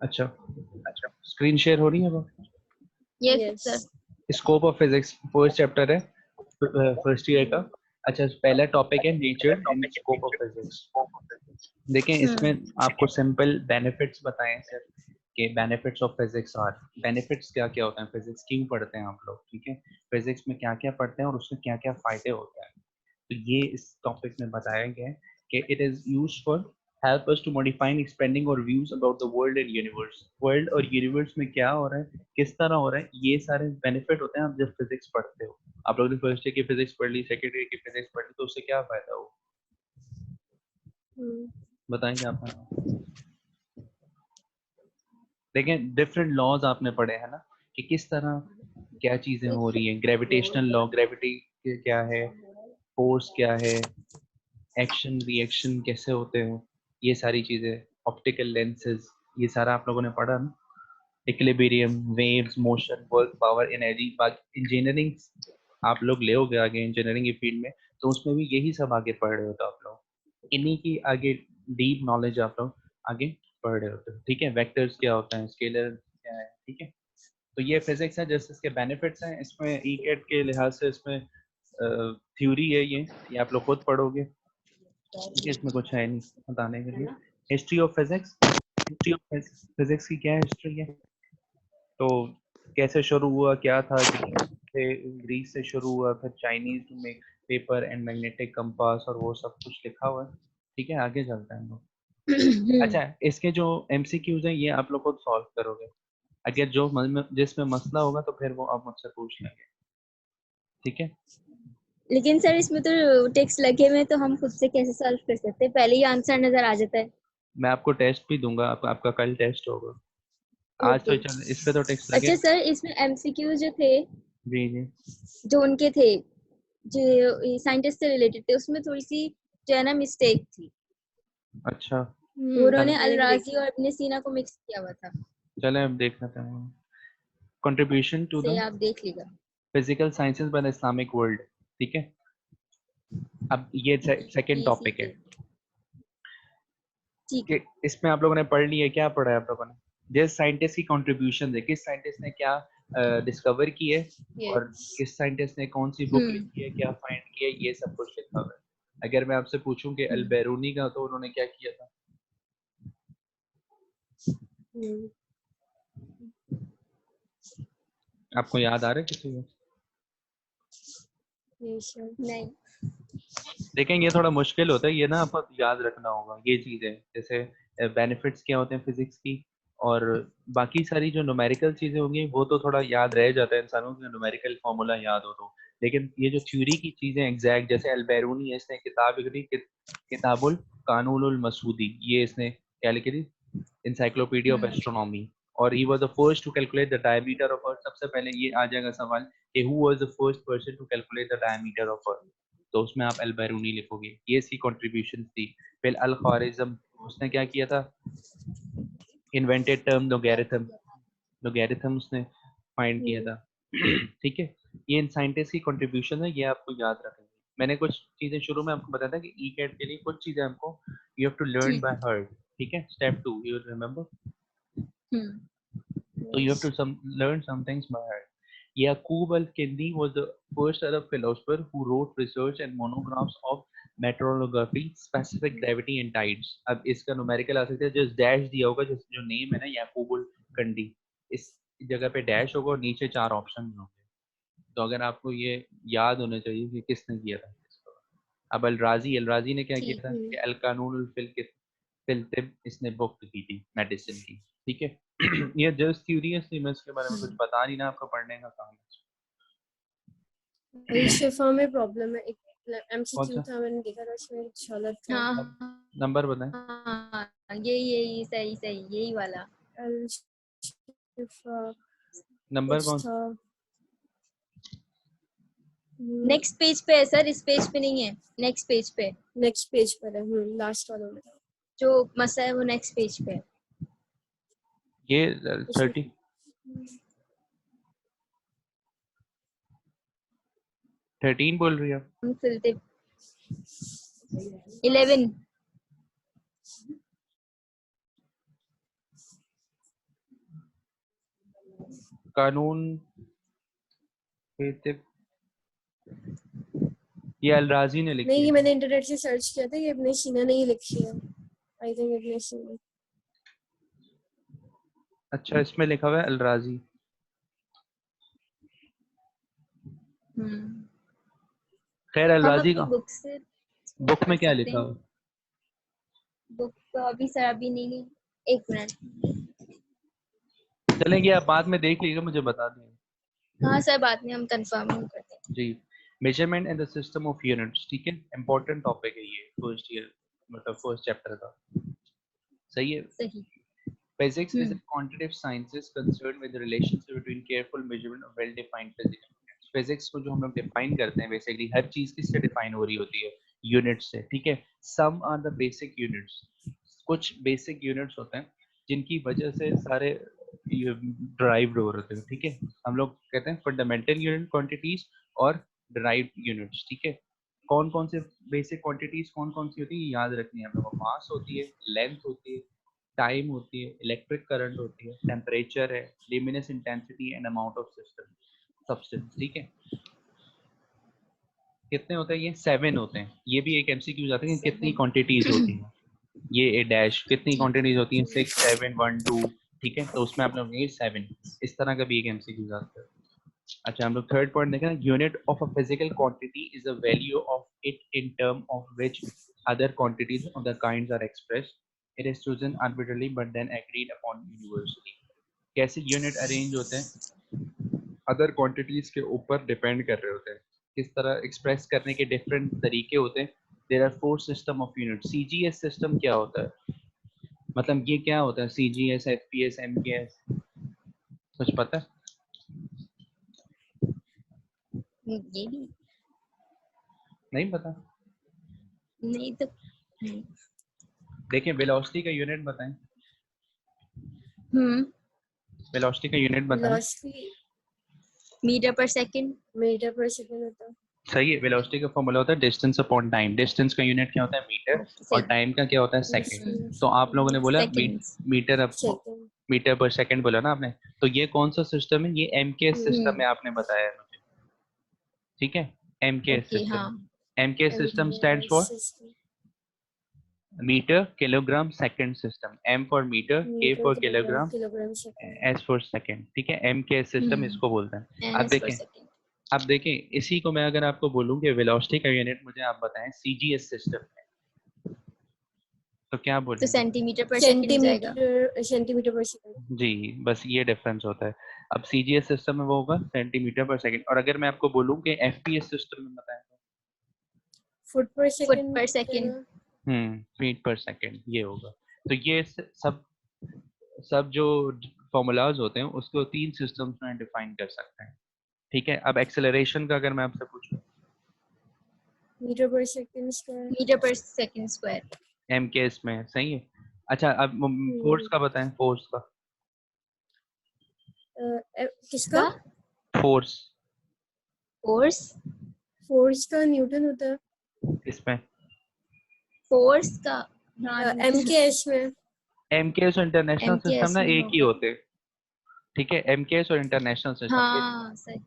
अच्छा, screen share हो रही है वो? Yes sir. Scope of physics first chapter है फर्स्ट ईयर का। अच्छा, पहला टॉपिक है nature and scope of physics. देखें, इसमें आपको सिंपल बेनिफिट्स बताएं सर कि benefits of physics are. Benefits क्या क्या होते हैं, फिजिक्स क्यों पढ़ते हैं आप लोग, ठीक है, फिजिक्स में क्या क्या पढ़ते हैं और उसमें क्या क्या फायदे होते हैं। तो ये इस टॉपिक में बताया गया है कि it is used for help us to modifying expanding और views about the world and universe. World और यूनिवर्स में क्या हो रहा है, किस तरह हो रहा है, ये सारे बेनिफिट होते हैं आप जब फिजिक्स पढ़ते हो। आप लोगों ने फर्स्ट ईयर की फिजिक्स पढ़ ली, सेकेंड ईयर की फिजिक्स पढ़ ली, तो उससे क्या फायदा हो, बताएंगे आप? देखें, डिफरेंट लॉज आपने पढ़े हैं ना कि किस तरह क्या चीजें हो रही हैं। ग्रेविटेशनल लॉ, ग्रेविटी क्या है, फोर्स क्या है, एक्शन रिएक्शन कैसे होते हैं, ये सारी चीजें, ऑप्टिकल लेंसेज, ये सारा आप लोगों ने पढ़ा ना। Equilibrium, waves, motion, work, power, energy. बाकी इंजीनियरिंग आप लोग ले होगे आगे इंजीनियरिंग की फील्ड में, तो उसमें भी यही सब आगे पढ़ रहे होते हो आप लोग। इन्हीं की आगे डीप नॉलेज आप लोग आगे पढ़ रहे होते हो, ठीक है। वेक्टर्स क्या होता है, स्केलर क्या है, ठीक है। तो ये फिजिक्स है, जैसे इसके बेनिफिट्स हैं। इसमें ई कैट के लिहाज से इसमें थ्योरी है, ये आप लोग खुद पढ़ोगे, ठीक है, इसमें कुछ है नहीं बताने के लिए। History of physics, history of physics की क्या हिस्ट्री है, तो कैसे शुरू हुआ, क्या था, ग्रीस से शुरू हुआ, फिर चाइनीज में पेपर एंड मैग्नेटिक कंपास और वो सब कुछ लिखा हुआ है, ठीक है। आगे चलते हैं हम लोग। अच्छा, इसके जो एमसीक्यूज हैं ये आप लोग खुद सॉल्व करोगे। अगर जो जिसमें मसला होगा तो फिर वो आप मुझसे पूछ लेंगे, ठीक है। लेकिन सर इसमें तो टेक्स्ट लगे हुए हैं, तो हम खुद से कैसे सॉल्व कर सकते हैं? पहले ही आंसर नजर आ जाता है। मैं आपको टेस्ट भी दूंगा, आपका कल टेस्ट होगा। आज तो ओके। चल, इस पे तो टेक्स्ट लगे। अच्छा सर, इसमें एमसीक्यू जो थे, जी जी। जो उनके थे, जो साइंटिस्ट से रिलेटेड थे, उसमें थोड़ी सी जो है ना मिस्टेक थी। अच्छा, उन्होंने चल, अल राजी और इब्ने सीना को मिक्स किया हुआ था। चले अब देख लेते हैं। कंट्रीब्यूशन टू से द आप देख लीजिएगा। Physical sciences by the Islamic world, ठीक है। अब ये सेकंड टॉपिक है ठीक कि है। इसमें आप लोगों ने पढ़ लिया, क्या पढ़ा है आप लोगों ने, जिस साइंटिस्ट की कंट्रीब्यूशन है, किस साइंटिस्ट ने क्या डिस्कवर की है, और किस साइंटिस्ट ने कौन सी बुक लिखी है, क्या फाइंड किया है, ये सब कुछ लिखा हुआ है। अगर मैं आपसे पूछूं कि अल बैरूनी का, तो उन्होंने क्या किया था, आपको याद आ रहा है किसी को? नहीं। देखें, ये थोड़ा मुश्किल होता है, ये ना आपको याद रखना होगा ये चीजें, जैसे बेनिफिट्स क्या होते हैं फिजिक्स की, और बाकी सारी जो न्यूमेरिकल चीजें होंगी वो तो थोड़ा याद रह जाता है इंसानों को, न्यूमेरिकल फॉर्मूला याद हो तो। लेकिन ये जो थ्योरी की चीजें एग्जैक्ट, जैसे अलबैरूनी है, इसने किताब लिखी थी किताबुल कानूनुल मसूदी, ये इसने क्या लिखी थी, इंसाइक्लोपीडिया ऑफ एस्ट्रोनॉमी। और he was the first to calculate the diameter of earth. सबसे पहले ये आ जाएगा सवाल कि who was the first person to calculate the diameter of earth, तो उसमें आप अल बैरूनी लिखोगे, ये इसकी कंट्रीब्यूशन थी। फिर अल ख्वारिज़्म, उसने क्या किया था, इन्वेंटेड टर्म लोगैरिथम, लोगैरिथम उसने फाइंड किया था, ठीक है। ये इन साइंटिस्ट की कंट्रीब्यूशन है, ये आपको याद रखना है। मैंने कुछ चीजें शुरू में आपको बताया था कि ई कैट के लिए कुछ चीजें हमको you have to learn by heart, ठीक है। Step 2 you remember, so you have to learn some things by heart. Yaqub al-Kindi was the first Arab philosopher who wrote research and monographs of meteorology, specific gravity and tides. अब इसका numerical आ सकता है, just dash दिया होगा, जो name है ना याकूब अल-कंडी, इस जगह पे dash होगा और नीचे 4 ऑप्शन होंगे। तो अगर आपको ये याद होना चाहिए कि किसने किया था इसको। अब अल राजी ने क्या किया था कि अल कानून फिल तिब इसने बुक की थी मेडिसिन की, ठीक है। ये जस्ट क्यूरियसली मैं इसके बारे में कुछ बता नहीं ना, आपका पढ़ने का काम है। शिफा में प्रॉब्लम है, एक कौन एमसीक्यू सा था, मैंने देखा था उसमें गलत था। नंबर बताएं? यही सही सही, यही वाला शिफा नंबर कुछ कौन सा? था। नेक्स्ट पेज पे है सर, इस पेज पे नहीं है, नेक्स्ट पेज पे। नेक्स्ट पेज पर है, लास्ट वाला में जो मसला है वो नेक्स्ट पेज पे है। ये उसमें 30 13 बोल रही है आप? 11 कानून ये अलराजी ने लिखी नहीं, ये है। मैंने इंटरनेट से सर्च किया था, ये इब्न सीना ने ही लिखी है। आई थिंक इब्न सीना। अच्छा, इसमें लिखा हुआ है अलराजी। हम्म। खैर हम अलराजी अपनी का बुक से बुक पढ़ में क्या सकते लिखा हैं। हुआ है? बुक तो अभी सर अभी नहीं, एक मिनट। चलेंगे, आप बाद में देख लीजिएगा, मुझे बता दें। हाँ सर, बाद में हम कंफर्म करते हैं। जी, measurement and the system of units, ठीक है, इंपॉर्टेंट टॉपिक है ये फर्स्ट ईयर, मतलब फर्स्ट चैप्टर का। सही है। सही। Physics is a quantitative sciences concerned with the relationship between careful measurement of well-defined physical units. Physics को जो हम लोग डिफाइन करते हैं, बेसिकली हर चीज किससे डिफाइन हो रही होती है? यूनिट से, ठीक है। Some are the basic units, कुछ बेसिक यूनिट्स होते हैं जिनकी वजह से सारे ड्राइव्ड हो रहे थे, ठीक है। हम लोग कहते हैं फंडामेंटल यूनिट क्वांटिटीज और ड्राइव्ड यूनिट्स, ठीक है। कौन कौन से बेसिक क्वांटिटीज कौन कौन सी होती है, याद रखनी है हम लोग को। मास होती है, लेंथ होती है, टाइम होती है, इलेक्ट्रिक करंट होती है, टेम्परेचर है, luminous intensity and amount of system substance, ठीक है। कितने होते हैं ये? 7 होते हैं। ये भी एक एमसीक्यू जाता है कि कितनी क्वांटिटीज होती हैं। ये ए डैश कितनी क्वांटिटीज होती हैं? 6 7 1 2, ठीक है। तो उसमें आप लोग 8 7 इस तरह का भी एक एमसीक्यू जाता है। अच्छा, हम लोग थर्ड पॉइंट देखें ना। Unit of a physical quantity is a value of it in term of which other quantities of the kinds are expressed. It is chosen arbitrarily but then agreed upon universally. कैसे unit arrange होते हैं? Other quantities के ऊपर depend कर रहे होते हैं। किस तरह एक्सप्रेस करने के डिफरेंट तरीके होते हैं। There are 4 system of unit. CGS system क्या होता है? मतलब ये क्या होता है? सीजीएस, एफपीएस, एमकेएस, कुछ पता है? ये भी नहीं पता? नहीं तो नहीं। देखिए, वेलोसिटी का यूनिट बताएं। हम्म। वेलोसिटी का यूनिट बताएं। वेलोसिटी मीटर पर सेकंड। मीटर पर सेकंड होता है। सही है। वेलोसिटी का फॉर्मूला होता है डिस्टेंस अपॉन टाइम। डिस्टेंस का यूनिट क्या होता है? मीटर। और सही। टाइम का क्या होता है? सेकंड। तो आप लोगों ने बोला सेकंड्स। मीटर अब सेकंड। मीटर पर सेकंड बोला ना आपने। तो ये कौन सा सिस्टम है? ये एमकेएस सिस्टम है, आपने बताया है मुझे, ठीक है। MKS okay system. हाँ। MKS system stands for metre kilogram second system. M for metre, K metre for kilogram kilogram, kilogram second. S for second, ठीक है। एमकेएस सिस्टम इसको बोलते हैं। अब एनएस पर देखें, सेकंड। अब देखें इसी को मैं अगर आपको बोलूं कि वेलोसिटी का यूनिट मुझे आप बताएं सीजीएस सिस्टम में, तो क्या तो बोलेंगे? सेंटीमीटर पर सेकंड हो जाएगा। सेंटीमीटर पर सेकंड। जी, बस ये डिफरेंस होता है। अब सीजीएस सिस्टम में वो होगा सेंटीमीटर पर सेकंड। और अगर मैं आपको बोलूं कि एफपीएस सिस्टम में बताएं तो फुट पर फुट सेकंड पर सेकंड। फीट पर सेकंड ये होगा। तो ये सब सब जो फॉर्मूलाज होते हैं उसको 3 सिस्टम्स में डिफाइन कर सकते हैं, ठीक है। अब एक्सेलरेशन का अगर मैं आपसे पूछूं, मीटर पर सेकंड स्क्वायर। मीटर पर सेकंड स्क्वायर। एमकेएस में, सही है। अच्छा, अब फोर्स का बताएं। फोर्स का, किसका? Force force. फोर्स का न्यूटन होता है। किसमें? फोर्स का हाँ एमकेएस में। एमकेएस और इंटरनेशनल सिस्टम एमकेएस ना में एक ही होगा। होते हैं, ठीक है। एमकेएस और इंटरनेशनल सिस्टम हाँ सही।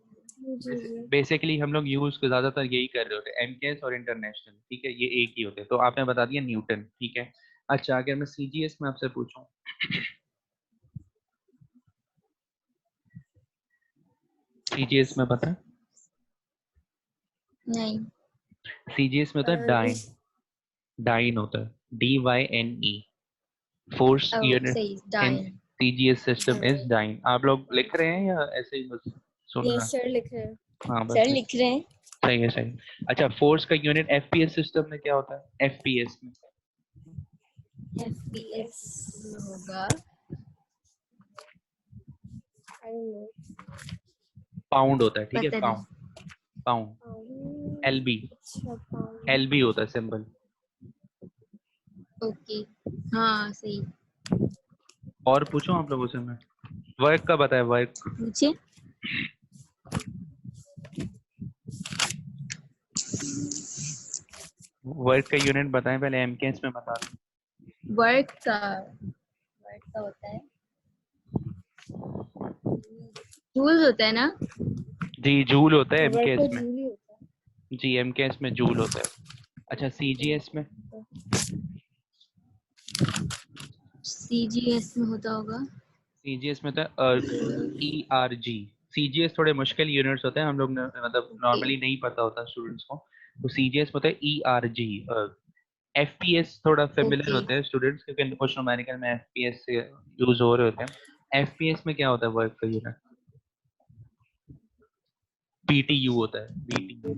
जी जी। बेसिकली हम लोग यूज ज्यादातर यही कर रहे होते हैं, एमकेएस और इंटरनेशनल, ठीक है। ये एक ही होते हैं। तो आपने बता दिया न्यूटन, ठीक है। अच्छा, अगर मैं सीजीएस में आपसे पूछूं, सीजीएस में पता है? नहीं। सीजीएस में होता है डाइन। डाइन होता है DYNE। फोर्स यूनिट सही in dyne. CGS system is dyne. आप लोग लिख रहे हैं या ऐसे ही बस सुन रहे यस सर लिख रहे हैं। हैं? हाँ बस सर लिख रहे हैं। सही है, सही। अच्छा, फोर्स का यूनिट एफपीएस सिस्टम में क्या होता है? एफपीएस में एफपीएस होगा आई डोंट नो। पाउंड होता है, ठीक है। पता नहीं। Pound, pound. एलबी, अच्छा पाउंड। एलबी होता है सिंबल। ओके हाँ सही। और पूछूं आप लोगों से मैं? वर्क का बताया, वर्क। पूछिए। वर्क का यूनिट बताएं पहले, एमकेएस में बता दें। वर्क का होता है जूल्स होता है ना? जी जूल होता है वर्क एमकेएस तो में। जूल ही होता है। जी एमकेएस में जूल होता है। अच्छा सीजीएस में? सीजीएस में होता होगा। सीजीएस में तो ERG। सीजीएस थोड़े मुश्किल यूनिट्स होते हैं, हम लोग मतलब ओके। नॉर्मली नहीं पता होता स्टूडेंट्स को। तो सीजीएस में होता है ERG। एफपीएस थोड़ा फेमिलियर ओके। होते हैं स्टूडेंट्स, क्योंकि कुछ न्यूमेरिकल में एफपीएस से यूज हो रहे होते हैं। एफपीएस में क्या होता है वर्क का यूनिट? बीटीयू होता है, BTU.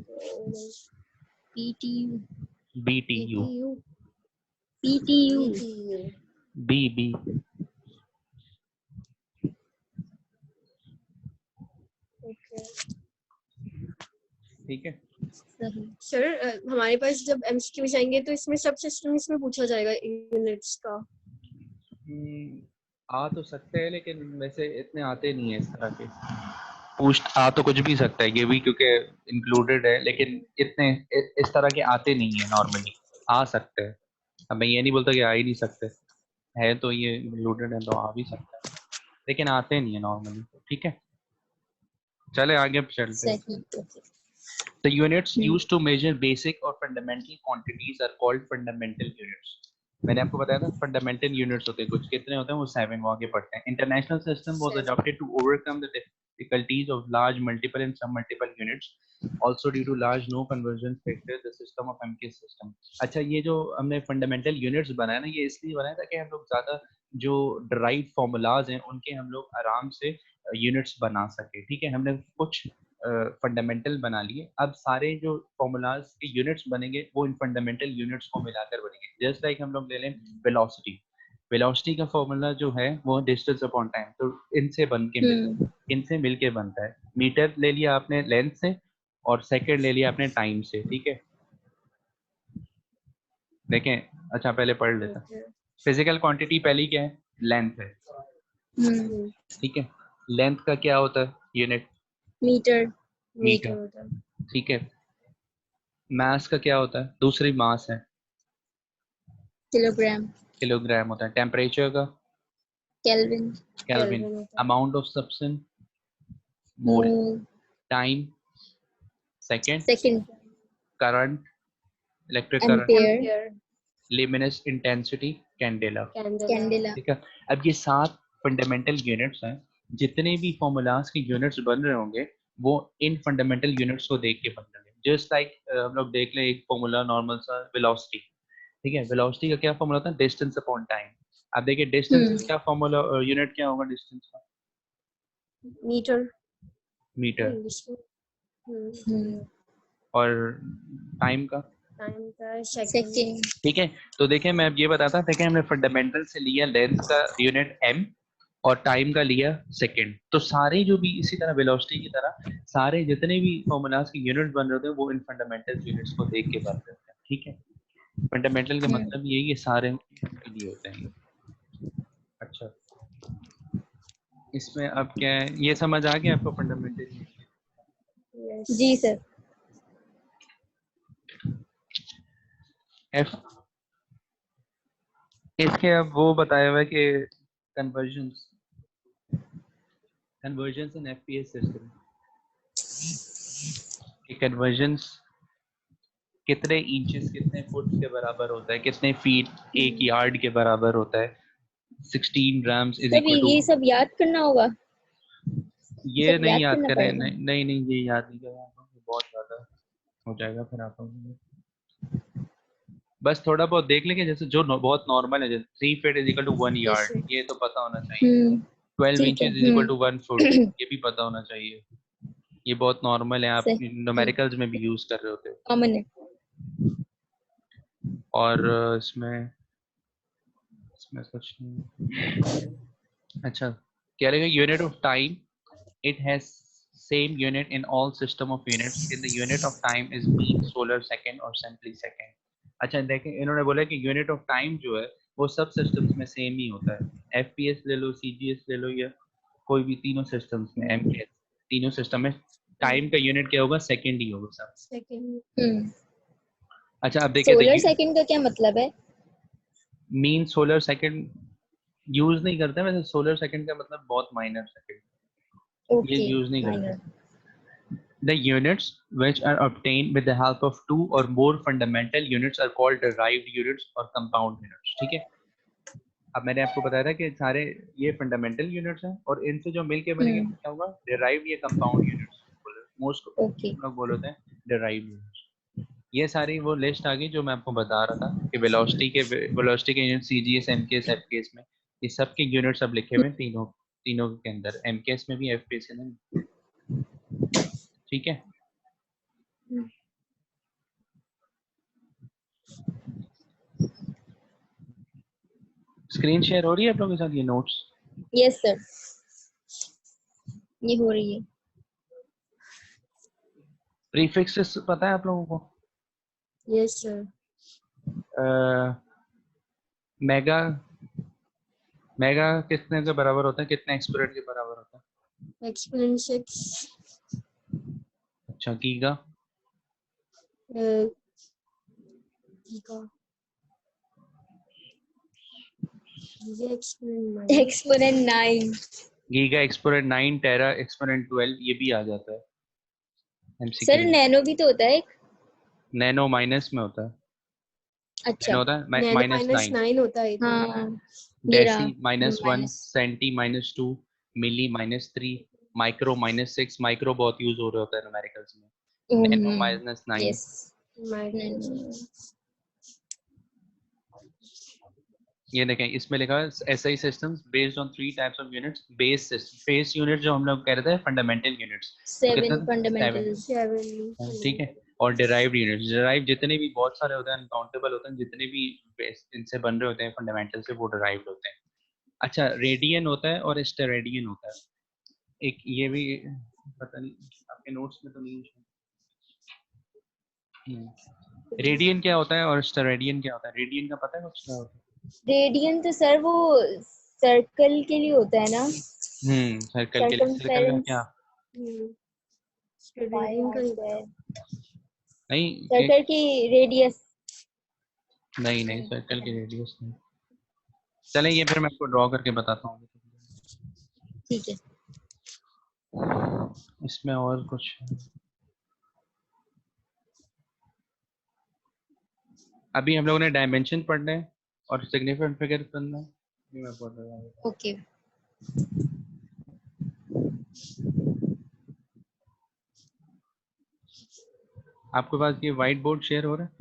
PTU. BTU. PTU PTU. PTU B okay ठीक है। सही। सर हमारे पास जब एमसीक्यू जाएंगे तो इसमें सब सिस्टम्स में पूछा जाएगा यूनिट्स का। आ तो सकते हैं लेकिन वैसे इतने आते नहीं है इस तरह के। पूछ आ तो कुछ भी सकता है ये भी, क्योंकि इंक्लूडेड है, लेकिन इतने इस तरह के आते नहीं है नॉर्मली। आ सकते हैं। अब मैं ये नहीं बोलता कि आ ही नहीं सकते, है तो ये इंक्लूडेड है तो आ भी सकता है, लेकिन आते नहीं है नॉर्मली। ठीक है, चले आगे चलते हैं। सही। Okay. The units used to measure basic or fundamental quantities are called fundamental units. मैंने आपको बताया था फंडामेंटल यूनिट्स होते हैं कुछ, कितने होते हैं वो 7, वो आगे पढ़ते हैं। International system was adopted to overcome the difficulties of large multiple and sub multiple units, also due to large no conversion factor the system of MK system। अच्छा ये जो हमने फंडामेंटल यूनिट्स बनाया ना, ये इसलिए बनाया था कि हम लोग ज्यादा जो डराइव फॉर्मूलाज हैं उनके हम लोग आराम से यूनिट्स बना सके। ठीक है, हमने कुछ फंडामेंटल बना लिए, अब सारे जो फॉर्मूलाज के यूनिट्स बनेंगे वो इन फंडामेंटल यूनिट्स को मिलाकर बनेंगे। जस्ट लाइक हम लोग ले लें वेलोसिटी, वेलोसिटी का फॉर्मूला जो है वो डिस्टेंस अपॉन टाइम, तो इनसे बन के इनसे मिलके बनता है। मीटर ले लिया आपने लेंथ से, और सेकंड ले लिया आपने टाइम से। ठीक है, देखें। अच्छा पहले पढ़ लेता, फिजिकल क्वांटिटी पहली क्या है? लेंथ है। ठीक है, लेंथ का क्या होता है यूनिट? मीटर। मीटर। होता है। ठीक है, मास का क्या होता है? दूसरी मास है, किलोग्राम। किलोग्राम होता है। टेम्परेचर का? केल्विन। केल्विन। केल्विन होता है। Amount of substance? Mole. Mole. Time? Second. Second. Current? Electric current? Ampere. Ampere luminous intensity? Candela. Candela candela. ठीक है, अब ये 7 फंडामेंटल यूनिट्स हैं। जितने भी फॉर्मूलाज के यूनिट्स बन रहे होंगे वो इन फंडामेंटल यूनिट्स को देख के बन रहे हैं। जस्ट लाइक हम लोग देख लें एक फॉर्मूला नॉर्मल सा, वेलोसिटी। ठीक है, वेलोसिटी का क्या फॉर्मूला होता है? Distance upon time. आप देखिए डिस्टेंस का क्या फॉर्मूला, यूनिट क्या होगा डिस्टेंस का? Metre metre. इंग्लिश में। और टाइम का? टाइम का सेकंड। सेकंड। ठीक है, तो देखिए मैं अब ये बताता था कि हमने फंडामेंटल से लिया लेंथ का यूनिट m, और टाइम का लिया सेकंड। तो सारे जो भी इसी तरह वेलोसिटी की तरह सारे जितने भी फॉर्मूलाज के यूनिट्स बन रहे होते हैं वो इन फंडामेंटल यूनिट्स को देख के बन रहे होते हैं। ठीक है, फंडामेंटल का मतलब यही है, सारे के लिए होते हैं। अच्छा, इसमें अब क्या है, ये समझ आ गया आपको फंडामेंटल? जी सर। एफ इसके अब वो बताया हुआ है कि कन्वर्जन्स, कन्वर्जन्स इन एफपीएस सिस्टम। कन्वर्जन्स कितने इंचेस कितने फुट के बराबर होता है, कितने फीट एक यार्ड के बराबर होता है। 16 ग्राम्स इज सब इक्वल टू, ये सब याद करना होगा। ये सब नहीं याद याद करना करें, पड़ेगा। नहीं ये याद नहीं करें, बहुत ज्यादा हो जाएगा फिर आप लोगों को। बस थोड़ा बहुत देख लेंगे, जैसे जो बहुत नॉर्मल है, जैसे 3 feet is equal to 1 yard, ये तो पता होना चाहिए। 12 ठीक है। Inches is equal to 1 foot, ये भी पता होना चाहिए। ये बहुत नॉर्मल है, आप सही। न्यूमेरिकल्स में भी यूज कर रहे होते हो। कॉमन है। और इसमें इसमें कुछ नहीं। अच्छा, कह रहे हैं unit of time, it has same unit in all system of units in the unit of time is mean solar second or simply second। अच्छा देखें, इन्होंने बोला कि यूनिट ऑफ टाइम जो है वो सब सिस्टम्स में सेम ही होता है। एफपीएस ले लो, सीजीएस ले लो, या कोई भी तीनों सिस्टम्स में, एमपीएस, तीनों सिस्टम में टाइम का यूनिट क्या होगा? सेकंड ही होगा सब। सेकंड। अच्छा अब देखिए, सोलर सेकंड का क्या मतलब है? मीन सोलर सेकंड यूज नहीं करते वैसे, सोलर सेकंड का मतलब बहुत माइनर सेकंड। ओके यूज नहीं करते। Minor The units which are obtained with the help of two or more fundamental units are called derived units or compound units. ठीक है, अब मैंने आपको बताया था कि सारे ये फंडामेंटल यूनिट्स हैं और इनसे जो मिलके बनेंगे तो क्या होगा, डिराइव्ड या कंपाउंड यूनिट्स। मोस्ट ओके हम लोग बोल होते हैं डिराइव्ड यूनिट्स। ये सारी वो लिस्ट आ गई जो मैं आपको बता रहा था कि वेलोसिटी के यूनिट सीजीएस, एमकेएस, एफकेएस में ये सब के यूनिट्स अब लिखे हुए हैं तीनों तीनों के अंदर, एमकेएस में भी, एफकेएस में भी। ठीक है, स्क्रीन शेयर हो रही है आप लोगों के साथ ये नोट्स? यस सर ये हो रही है। प्रीफिक्सेस पता है आप लोगों को? Yes sir. मेगा मेगा कितने के बराबर होता है, कितने एक्सपोनेंट के बराबर होता है? एक्सपोनेंट 6 अच्छा, giga? Giga exponent exponent 9 giga exponent 9, टेरा एक्सपोनेंट 12, ये भी आ जाता है सर एमसीक्यू। नैनो भी तो होता है एक। नैनो माइनस में होता है, अच्छा नैनो होता है नैनो माइनस माइनस 9, 9 होता है। हाँ ये रहा डेसी -1, माइनस। सेंटी -2, मिली -3, माइक्रो -6। माइक्रो बहुत यूज हो रहा होता है न्यूमेरिकल्स में। नैनो -9। यस ये देखें इसमें लिखा है SI systems based on 3 types of units. Base system, base unit जो हम लोग कह रहे थे फंडामेंटल यूनिट्स, तो कितना 7 था? 7। फंडामेंटल ठीक है, और डिराइव्ड यूनिट्स, डिराइव जितने भी बहुत सारे होते हैं, अनकाउंटेबल होते हैं, जितने भी इनसे बन रहे होते हैं फंडामेंटल से, वो डिराइव्ड होते हैं। अच्छा, रेडियन होता है और स्टेरेडियन होता है। एक ये भी पता नहीं आपके नोट्स में तो नहीं है। रेडियन क्या होता है और स्टेरेडियन क्या होता है? रेडियन का पता है कुछ क्या होता है? रेडियन तो सर वो सर्कल के लिए होता है ना। सर्कल के लिए। सर्कल का क्या? नहीं सर्कल की रेडियस। नहीं सर्कल की रेडियस नहीं। चलें ये फिर मैं आपको ड्रॉ करके बताता हूँ। ठीक है इसमें और कुछ अभी हम लोगों ने डायमेंशन पढ़ना है और सिग्निफिकेंट फिगर पढ़ना है। ये मैं पढ़ रहा हूँ। ओके आपके पास ये व्हाइट बोर्ड शेयर हो रहा है?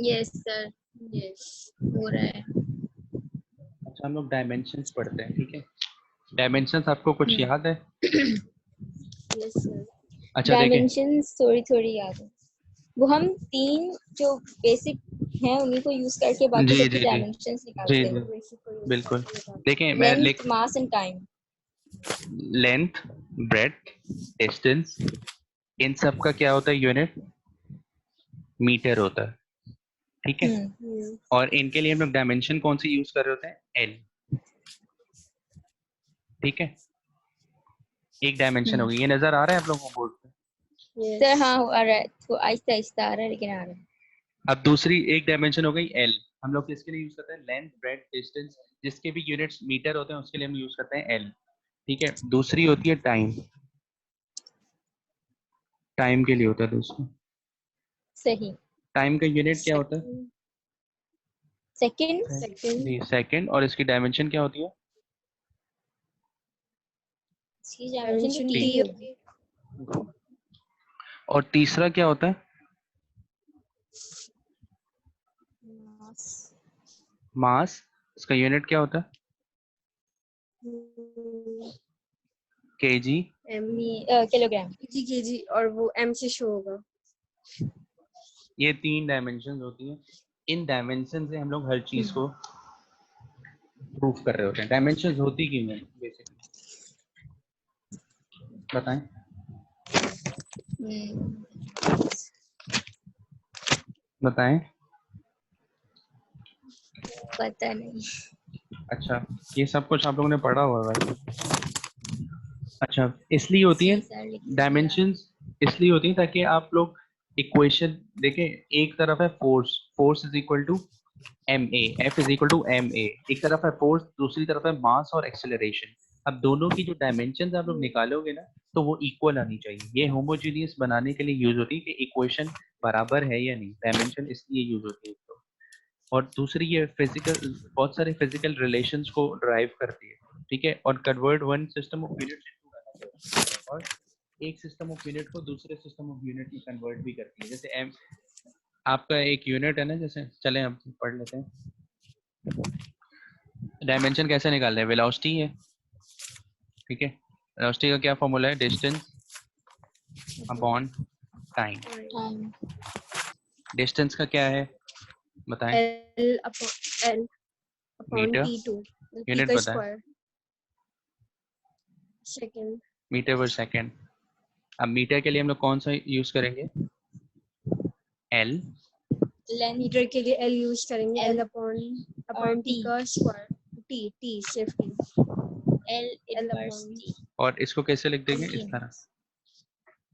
यस सर यस हो रहा है। अच्छा, हम लोग डायमेंशंस पढ़ते हैं। ठीक है, डायमेंशंस आपको कुछ याद है? Yes sir. अच्छा देखें, डायमेंशंस थोड़ी थोड़ी याद है। वो हम 3 जो बेसिक हैं उन्हीं को यूज करके बाकी जी सबकी जी जी डायमेंशंस निकालते जी हैं। जी बिल्कुल। देखें मैं length mass and time. Length, breadth, distance, इन सब का क्या होता है यूनिट? मीटर होता है। ठीक है, और इनके लिए हम लोग डायमेंशन कौन सी यूज कर रहे होते हैं? एल। ठीक है, एक डायमेंशन होगी। ये नजर आ रहा है आप लोगों को बोर्ड पे? सर हाँ आ रहा है, तो आहिस्ता आहिस्ता आ रहा है लेकिन आ रहा है। अब दूसरी एक डायमेंशन हो गई एल। हम लोग किसके लिए यूज करते हैं? लेंथ, ब्रेड्थ, डिस्टेंस, जिसके भी यूनिट्स मीटर होते हैं उसके लिए हम यूज करते हैं एल। ठीक है, दूसरी होती है टाइम। टाइम के लिए होता है दूसरा। सही। टाइम का यूनिट क्या होता है? सेकंड। सेकंड। और इसकी डायमेंशन क्या होती है? इसकी डायमेंशन तो T टी होगी। और तीसरा क्या होता है? मास। इसका यूनिट क्या होता है? केजी। किलोग्राम। केजी और वो एम से शो होगा। ये 3 डायमेंशंस होती हैं। इन डायमेंशन से हम लोग हर चीज को प्रूफ कर रहे होते हैं। डायमेंशंस होती क्यों हैं बेसिकली, बताएं? बताएं। पता नहीं। अच्छा, ये सब कुछ आप लोगों ने पढ़ा हुआ है भाई। अच्छा, इसलिए होती है डायमेंशंस, इसलिए होती है ताकि आप लोग इक्वेशन देखें। एक तरफ है force, force is equal to ma, F is equal to ma। एक तरफ है फोर्स, दूसरी तरफ है मास और एक्सेलरेशन। अब दोनों की जो डायमेंशन आप लोग निकालोगे ना तो वो इक्वल आनी चाहिए। ये होमोजीनियस बनाने के लिए यूज होती है कि इक्वेशन बराबर है या नहीं, डायमेंशन इसलिए यूज होती है तो। और दूसरी ये फिजिकल, बहुत सारे फिजिकल रिलेशंस को ड्राइव करती है, ठीक है। और convert one system of units into another, और एक सिस्टम ऑफ यूनिट को दूसरे सिस्टम ऑफ यूनिट में कन्वर्ट भी करती है। जैसे एम आपका एक यूनिट है ना, जैसे चले हम पढ़ लेते हैं। डायमेंशन कैसे निकालते हैं, वेलोसिटी है, ठीक है। वेलोसिटी का क्या फॉर्मूला है, distance upon time. Time distance का क्या है बताएं, L upon metre, T2 T unit का बताएं, square second. Metre per second. अब मीटर के लिए हम लोग कौन सा यूज करेंगे, एल, लेंथ मीटर के लिए L यूज करेंगे, L L upon T T का स्क्वायर, T सिर्फ T, L L inverse upon T और इसको कैसे लिख देंगे T इस तरह,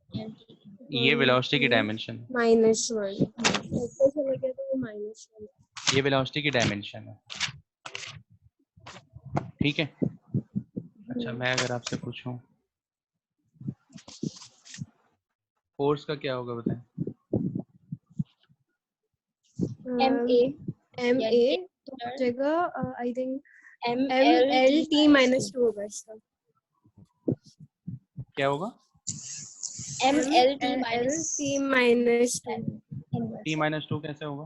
L T ये वेलोसिटी की डायमेंशन है, -1 ऊपर चले गया तो वो -1। ये वेलोसिटी की डायमेंशन है, ठीक है। अच्छा मैं अगर आपसे पूछूं फोर्स का क्या होगा बताएं, MA या MA तो हो जाएगा आई थिंक MLT MLT-2 होगा इसका, क्या होगा, MLT MLT-2 t minus two कैसे होगा,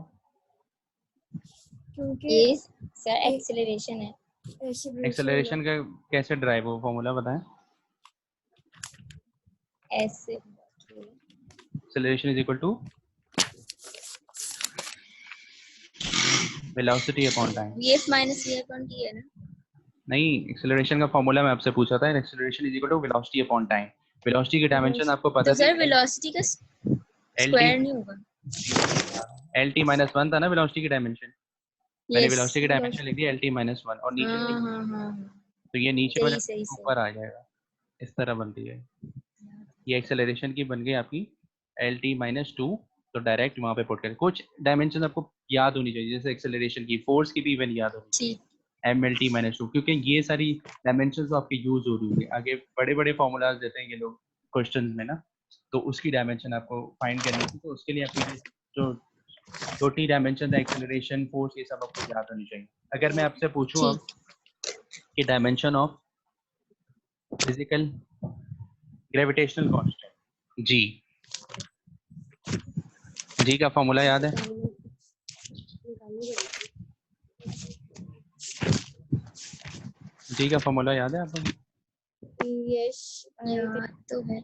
क्योंकि ये सर एक्सेलरेशन है। एक्सेलरेशन का कैसे ड्राइव हो, फॉर्मूला बताएं, ऐसे acceleration is equal to velocity upon time. VF minus V upon T है ना। नहीं, एक्सेलरेशन का फॉर्मूला मैं आपसे पूछा था, acceleration is equal to velocity upon time. Velocity की डायमेंशन आपको तो पता सर थी, वेलोसिटी का एल टी, स्क्वायर नहीं होगा। एल टी माइनस वन था ना वेलोसिटी की डायमेंशन, मैंने यस वेलोसिटी की डायमेंशन लिख the L T minus one, और नीचे हाँ लिख दी, हाँ हाँ तो ये नीचे हो सही जाएगा सही सही ऊपर आ जाएगा, इस तरह बनती है। ये एक्सेलरेशन की बन गई आपकी एल टी माइनस टू, तो डायरेक्ट वहां पे पुट करें। कुछ डायमेंशन आपको याद होनी चाहिए, जैसे एक्सेलरेशन की, फोर्स की भी इवन याद होनी चाहिए, ठीक M L T minus two, क्योंकि ये सारी डायमेंशन तो आपकी यूज हो रही है। आगे बड़े बड़े फॉर्मूलाज देते हैं ये लोग क्वेश्चन में ना, तो उसकी डायमेंशन आपको फाइंड करनी थी, तो उसके लिए आपकी जो छोटी डायमेंशन है, एक्सेलरेशन, फोर्स, ये सब आपको याद होनी चाहिए। अगर मैं आपसे पूछूं अब कि dimension of physical gravitational constant G, G का फॉर्मूला याद है, जी का फॉर्मूला याद है आपको, यस याद तो है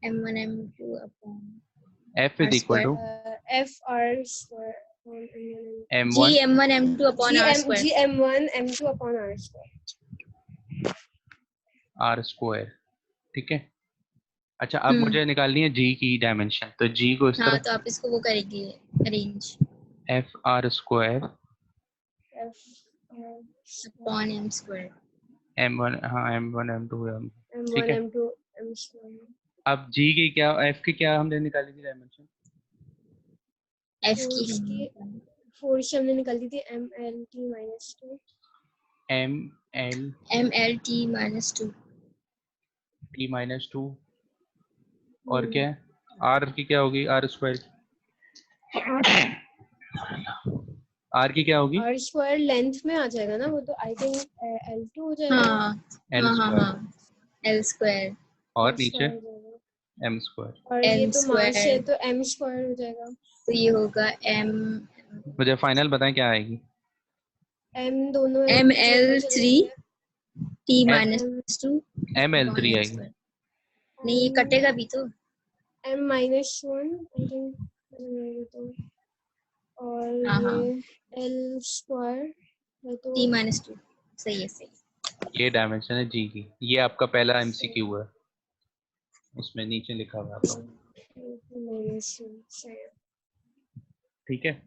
M1 M2 upon F is equal to FR square M1 G M1 M2 upon R square. GM1 M2 upon R square, R square, ठीक है। अच्छा अब मुझे निकालनी है जी की डायमेंशन, तो जी को इस हाँ तरह तो आप इसको वो करेंगे arrange F R square upon M square. M one, हाँ M one M two M, ठीक M1 है। M2 M square. अब जी की क्या, एफ की क्या हमने निकाली थी डायमेंशन, F की फोर्स हमने निकाल दी थी MLT-2 M L MLT minus 2 T minus two, और क्या है आर की क्या होगी, आर स्क्वायर, आर की क्या होगी, R स्क्वायर लेंथ में आ जाएगा ना वो, तो आई थिंक L2 हो जाएगा। हाँ एल हाँ हाँ स्क्वायर, हाँ L स्क्वायर और L नीचे स्क्वायर हो जाएगा, एम स्क्वायर। और ये M तो मास है स्क्वायर, तो M स्क्वायर हो जाएगा। तो ये होगा M मुझे फाइनल बताएं क्या आएगी, M दोनों ML3 T minus 2 M L upon three M आएगी, स्क्वायर। नहीं ये कटेगा भी तो M-1 आई थिंक तो, और हाँ हाँ ये L स्क्वायर है तो T माइनस 2 सही है सही। ये डायमेंशन है जी की। ये आपका पहला एमसीक्यू है, उसमें नीचे लिखा हुआ है आप लोग, ठीक है।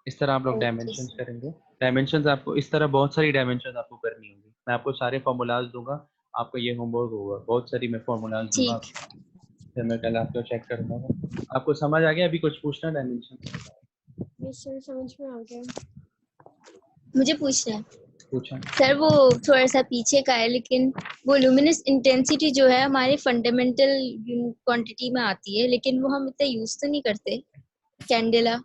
इस तरह आप लोग ओके डायमेंशंस करेंगे। डायमेंशंस आपको इस तरह बहुत सारी डायमेंशंस आपको करनी होगी, मैं आपको सारे फार्मूलाज दूंगा, आपका ये होमवर्क होगा, बहुत सारी मैं फार्मूलाज दूंगा, ठीक। फिर मैं कल आपको चेक करूंगा। आपको समझ आ गया, अभी कुछ पूछना डायमेंशन, समझ में आ गया। मुझे पूछना है पूछा। सर वो थोड़ा सा पीछे का है, लेकिन वो लुमिनस इंटेंसिटी जो है हमारे फंडामेंटल क्वांटिटी में आती है, लेकिन वो हम इतना यूज तो नहीं करते। कैंडेला।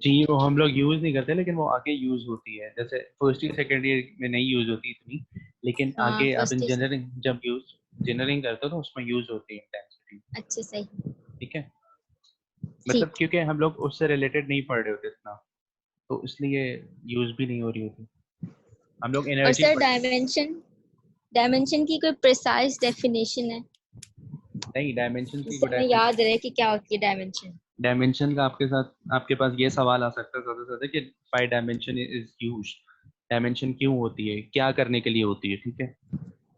जी वो हम लोग यूज नहीं करते, लेकिन वो आगे यूज होती है, जैसे फर्स्ट ईयर सेकेंड ईयर में नहीं यूज होती इतनी, लेकिन हाँ आगे आप फर्स्ट। इंजीनियरिंग जब इंजीनियरिंग करते हो तो उसमें यूज होती है इंटेंसिटी। अच्छा सही। ठीक है, मतलब ठीक। क्योंकि हम लोग उससे रिलेटेड नहीं पढ़ रहे होते इतना, तो इसलिए यूज भी नहीं हो रही होती। हम लोग और एनर्जी सर पढ़, डायमेंशन, डायमेंशन की कोई प्रिसाइज डेफिनेशन है नहीं डायमेंशन की जिससे कोई हमें याद रहे कि क्या होती है डायमेंशन? डायमेंशन का आपके साथ आपके पास ये सवाल आ सकता है ज्यादा से ज्यादा कि why dimension is used, dimension क्यों होती है, क्या करने के लिए होती है। ठीक है,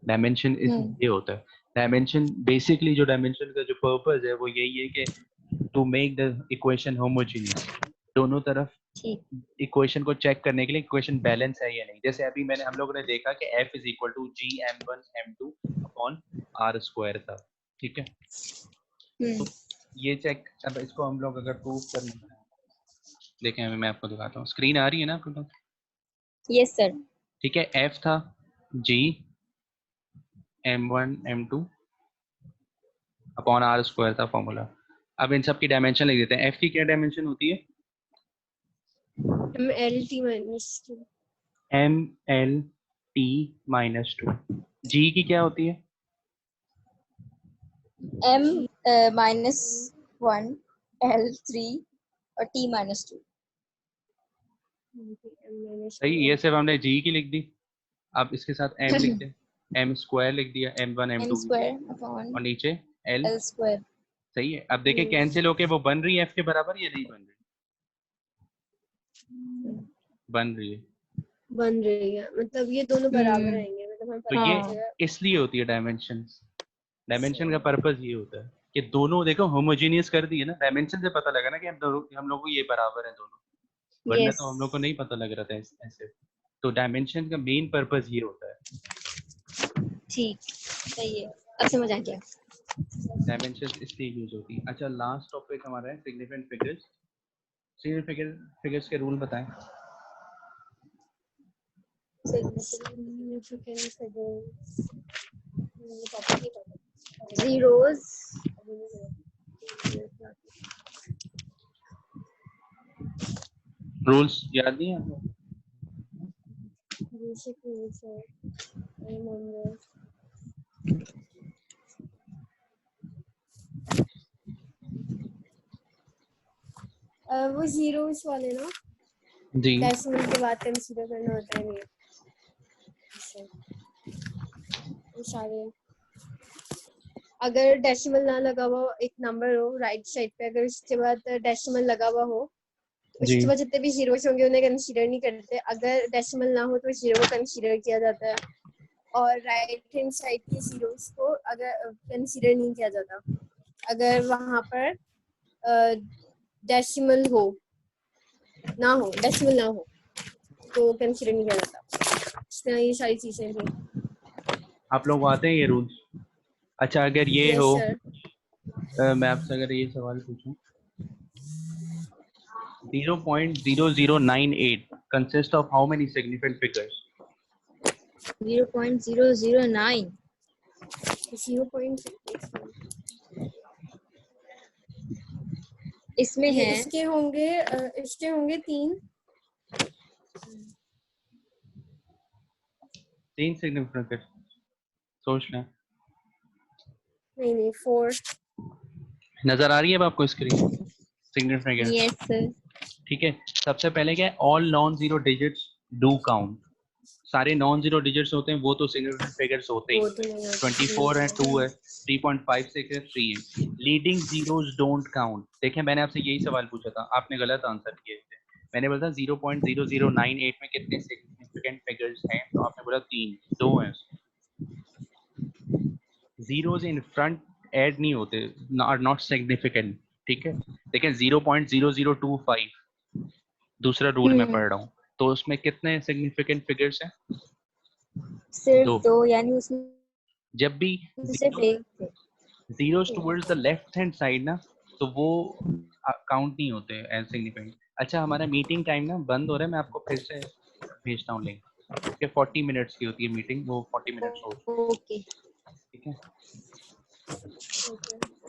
डायमेंशन इस हम्म। ये होता है। डायमेंशन बेसिकली जो डायमेंशन का जो पर्पस है वो यही है कि to make the equation homogeneous, दोनों तरफ ठीक। इक्वेशन को चेक करने के लिए इक्वेशन बैलेंस है या नहीं। जैसे अभी हम लोगों ने देखा कि f is equal to G m1 m2 upon R square था। ठीक है, हम्म। तो ये चेक, अब इसको हम लोग अगर प्रूव करना है, देखें अभी मैं आपको दिखाता हूँ, स्क्रीन आ रही है ना आपके पास? Yes sir. ठीक है, f था g m1 m2 upon R square था फॉर्मूला। अब इन सब की डायमेंशन लिख देते हैं। f की क्या डायमेंशन होती है? MLT minus 2। M L T minus two. G की क्या होती है? m -1 L3 और t -2। सही, ये सिर्फ हमने जी की लिख दी। अब इसके साथ m लिख दे, m स्क्वायर लिख दिया, m1 m m2 की, स्क्वायर अपॉन और नीचे l। l square. सही है, अब देखिए कैंसिल होके वो बन रही है f के बराबर या नहीं बन रही? बन रही है। बन रही है, मतलब ये दोनों बराबर आएंगे, मतलब हम तो पता ये चल जाएगा। इसलिए होती है डायमेंशन। डायमेंशन का पर्पस ये होता है कि दोनों देखो होमोजेनियस कर दी है ना, डायमेंशन से पता लगा ना कि हम लोगों को ये बराबर है दोनों, वरना यस। तो हम लोग को नहीं पता लग रहा था ऐसे। तो डायमेंशन का मेन पर्पस ये होता है। ठीक, सही है, अब समझ आ गया। डायमेंशन इसलिए यूज होती है। अच्छा, लास्ट टॉपिक हमारा है सिग्निफिकेंट फिगर्स। सिग्निफिकेंट फिगर्स के रूल बताएं। जीरोस, रूल्स याद नहीं है आपको? वो जीरोस वाले ना, जी डेसिमल के बाद कंसीडर करना होता है नहीं। अच्छा, वो सारे अगर डेसिमल ना लगा हुआ एक नंबर हो राइट साइड पे, अगर उसके बाद डेसिमल लगा हुआ हो तो जी उसके बाद जितने भी जीरोस होंगे उन्हें कंसीडर नहीं करते। अगर डेसिमल ना हो तो जीरो को कंसीडर किया जाता है, और राइट हैंड साइड के जीरोस को अगर कंसीडर नहीं किया जाता। अगर वहां पर डेसिमल हो ना हो, डेसिमल ना हो तो कंसीडर नहीं किया जाता। इस तरह ये सारी चीजें थी। आप लोग को आते हैं ये रूल्स? अच्छा, अगर ये यस हो, सर। मैं आपसे अगर ये सवाल पूछूं, 0.0098 consists of how many significant figures? 0.009 इसमें ये है। इसके होंगे 3। 3 significant figures, सोच लें। नहीं 4। नजर आ रही है अब आपको screen significant figures? Yes sir. ठीक है, सबसे पहले क्या है, all non zero digits do count. सारे नॉन जीरो डिजिट्स होते हैं वो तो सिग्निफिकेंट फिगर्स होते वो ही। तो नहीं आता। 24 है, 2 है, 3.56 है, 3 है। Leading zeros don't count. देखें मैंने आपसे यही सवाल पूछा था, आपने गलत आंसर किए थे। मैंने बोला था 0.0098 में कितने सिग्निफिकेंट फिगर्स हैं, तो आपने बोला 3, 2 हैं। जीरोस इन फ्रंट ऐड नहीं होते, आर नॉट सिग्निफिकेंट। ठीक है, देखें 0.0025 दूसरा रूल मैं पढ़ रहा हूँ, तो उसमें कितने सिग्निफिकेंट फिगर्स हैं? सिर्फ 2। 2, यानी उसमें जब भी सिर्फ एक थे। Zeros towards the left hand side ना, तो वो काउंट नहीं होते एज सिग्निफिकेंट। अच्छा, हमारा मीटिंग टाइम ना बंद हो रहा है, मैं आपको फिर से भेजता हूँ लिंक। ठीक है, 40 मिनट्स की होती है मीटिंग, वो 40 मिनट्स हो, ओके ठीक है। ओके